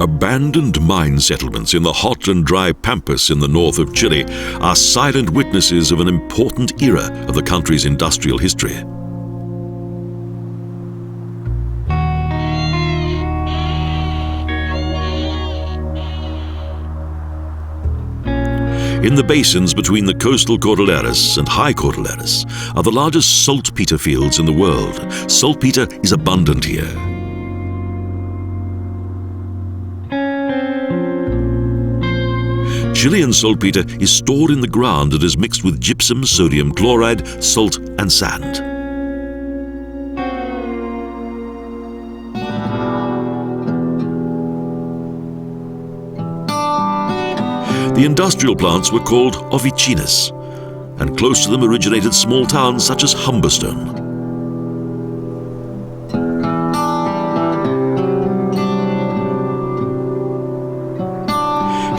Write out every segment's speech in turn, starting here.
Abandoned mine settlements in the hot and dry pampas in the north of Chile are silent witnesses of an important era of the country's industrial history. In the basins between the coastal cordilleras and high cordilleras are the largest saltpeter fields in the world. Saltpeter is abundant here. Chilean saltpeter is stored in the ground and is mixed with gypsum, sodium chloride, salt and sand. The industrial plants were called Oficinas, and close to them originated small towns such as Humberstone.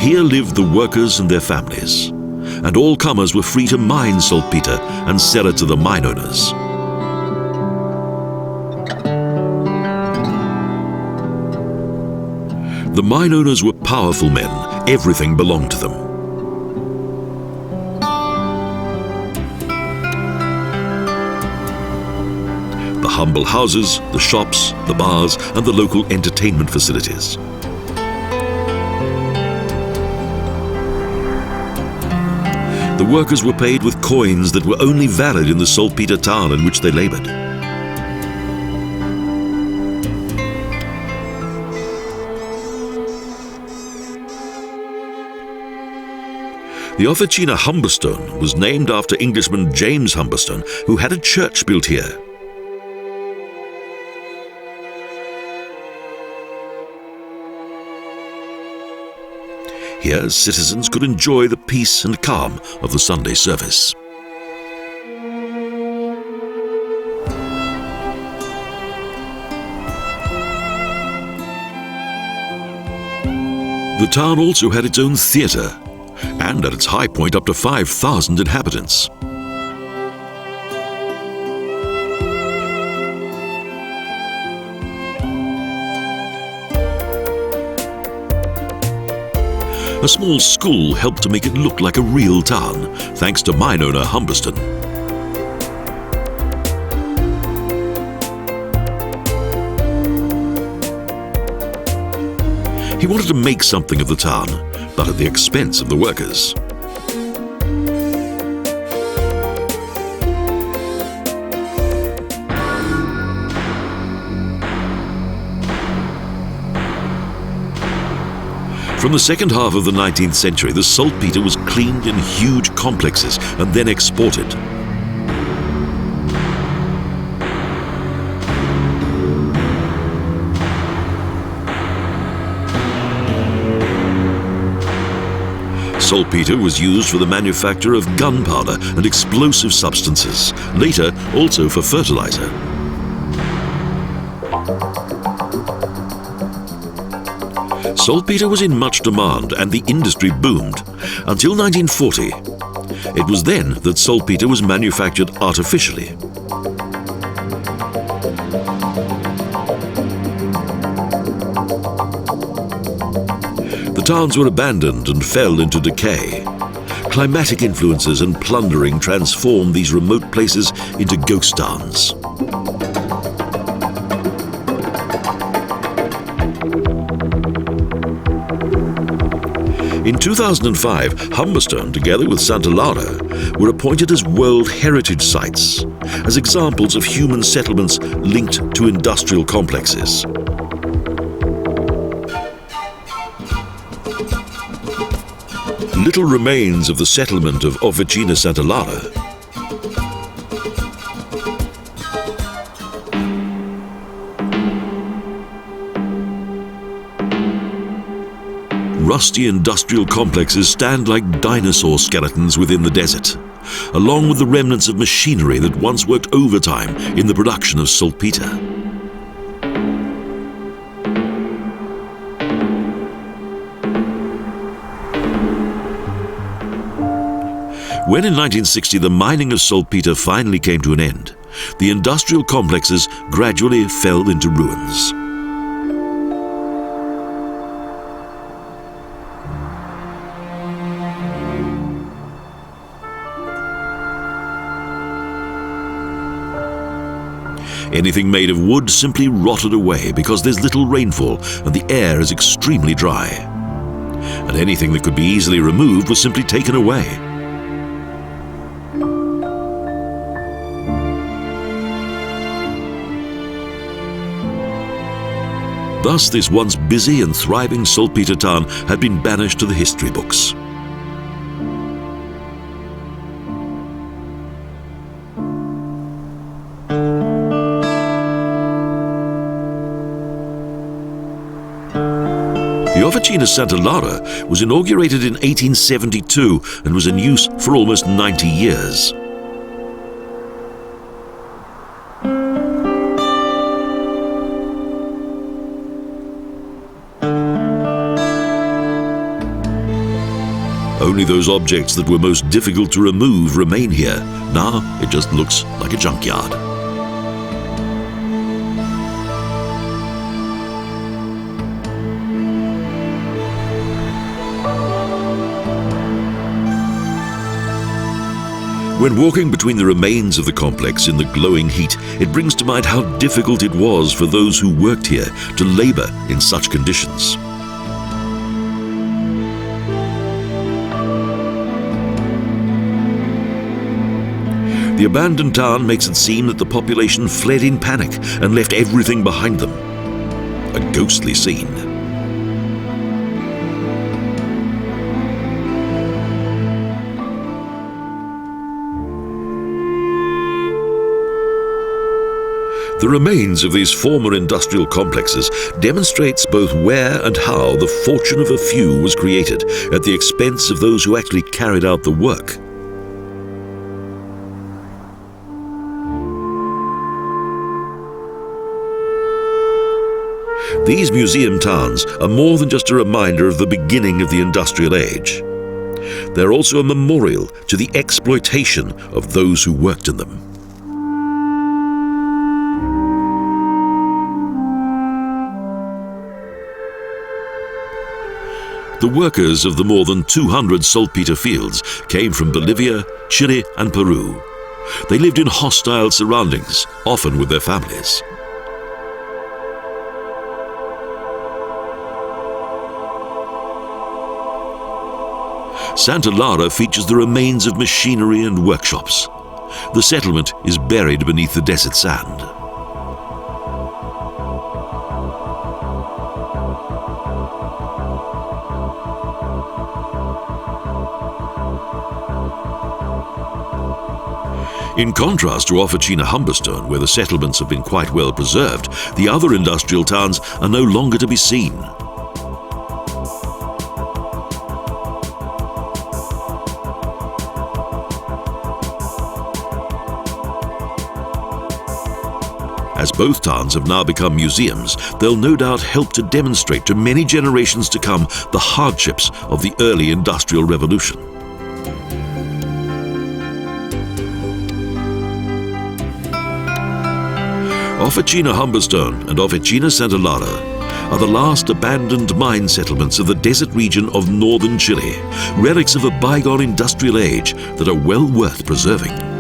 Here lived the workers and their families, and all comers were free to mine saltpeter and sell it to the mine owners. The mine owners were powerful men. Everything belonged to them. The humble houses, the shops, the bars, and the local entertainment facilities. The workers were paid with coins that were only valid in the saltpeter town in which they labored. The Oficina Humberstone was named after Englishman James Humberstone, who had a church built here. Here, citizens could enjoy the peace and calm of the Sunday service. The town also had its own theatre, and at its high point up to 5,000 inhabitants. A small school helped to make it look like a real town, thanks to mine owner Humberstone. He wanted to make something of the town, but at the expense of the workers. From the second half of the 19th century, the saltpeter was cleaned in huge complexes and then exported. Saltpeter was used for the manufacture of gunpowder and explosive substances, later also for fertiliser. Saltpeter was in much demand and the industry boomed until 1940. It was then that saltpeter was manufactured artificially. The towns were abandoned and fell into decay. Climatic influences and plundering transformed these remote places into ghost towns. In 2005, Humberstone, together with Santa Laura, were appointed as World Heritage Sites, as examples of human settlements linked to industrial complexes. Little remains of the settlement of Humberstone Santa Laura. Rusty industrial complexes stand like dinosaur skeletons within the desert, along with the remnants of machinery that once worked overtime in the production of saltpeter. When in 1960 the mining of saltpeter finally came to an end, the industrial complexes gradually fell into ruins. Anything made of wood simply rotted away because there's little rainfall and the air is extremely dry. And anything that could be easily removed was simply taken away. Thus, this once busy and thriving saltpeter town had been banished to the history books. The Oficina Santa Laura was inaugurated in 1872 and was in use for almost 90 years. Only those objects that were most difficult to remove remain here. Now it just looks like a junkyard. When walking between the remains of the complex in the glowing heat, it brings to mind how difficult it was for those who worked here to labor in such conditions. The abandoned town makes it seem that the population fled in panic and left everything behind them. A ghostly scene. The remains of these former industrial complexes demonstrates both where and how the fortune of a few was created at the expense of those who actually carried out the work. These museum towns are more than just a reminder of the beginning of the industrial age. They're also a memorial to the exploitation of those who worked in them. The workers of the more than 200 Saltpeter Fields came from Bolivia, Chile and Peru. They lived in hostile surroundings, often with their families. Santa Laura features the remains of machinery and workshops. The settlement is buried beneath the desert sand. In contrast to Oficina Humberstone, where the settlements have been quite well preserved, the other industrial towns are no longer to be seen. As both towns have now become museums, they'll no doubt help to demonstrate to many generations to come the hardships of the early Industrial Revolution. Oficina Humberstone and Oficina Santa Laura are the last abandoned mine settlements of the desert region of northern Chile, relics of a bygone industrial age that are well worth preserving.